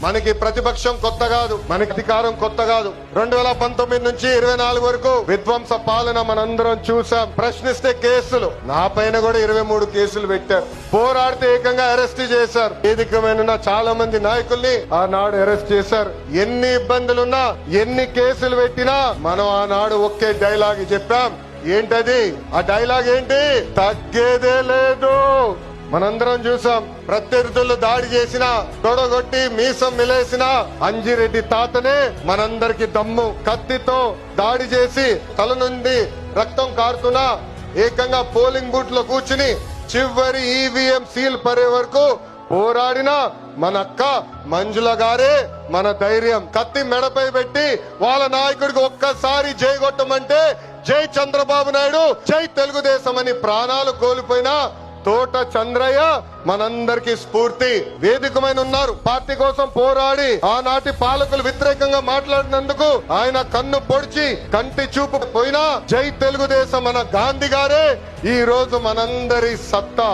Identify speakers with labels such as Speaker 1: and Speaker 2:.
Speaker 1: మనకి ప్రతిపక్షం కొత్త కాదు, మనకి అధికారం కొత్త కాదు. 2019 నుంచి 24 వరకు విధ్వంస పాలన మనందరం చూసాం. ప్రశ్నిస్తే కేసులు, నా పైన కూడా 23 కేసులు పెట్టారు. పోరాడితే ఏకంగా అరెస్ట్ చేశారు. వేదికమైన చాలా మంది నాయకుల్ని ఆనాడు అరెస్ట్ చేశారు. ఎన్ని ఇబ్బందులున్నా, ఎన్ని కేసులు పెట్టినా మనం ఆనాడు ఒకే డైలాగ్ చెప్పాం. ఏంటది? ఆ డైలాగ్ ఏంటి? తగ్గేదే లేదు. మనందరం చూసాం. ప్రత్యర్థులు దాడి చేసిన, తొడగొట్టి మీసం మిలేసిన అంజిరెడ్డి తాతనే మనందరికి దమ్ము. కత్తితో దాడి చేసి తల నుండి రక్తం కారుతున్నా ఏకంగా పోలింగ్ బూత్ లో కూర్చుని చివరి ఈవీఎం సీల్ పడే వరకు పోరాడిన మన అక్క మంజుల గారే మన ధైర్యం. కత్తి మెడపై పెట్టి వాళ్ళ నాయకుడికి ఒక్కసారి జై కొట్టమంటే జై చంద్రబాబు నాయుడు, జై తెలుగుదేశం అని ప్రాణాలు కోల్పోయిన తోట చంద్రయ్య మనందరికి స్ఫూర్తి. వేదికమైన ఉన్నారు. పార్టీ కోసం పోరాడి ఆనాటి పాలకులు వ్యతిరేకంగా మాట్లాడినందుకు ఆయన కన్ను పొడిచి కంటి చూపు పోయినా జై తెలుగుదేశం మన గాంధీ గారే ఈ రోజు మనందరి సత్తా.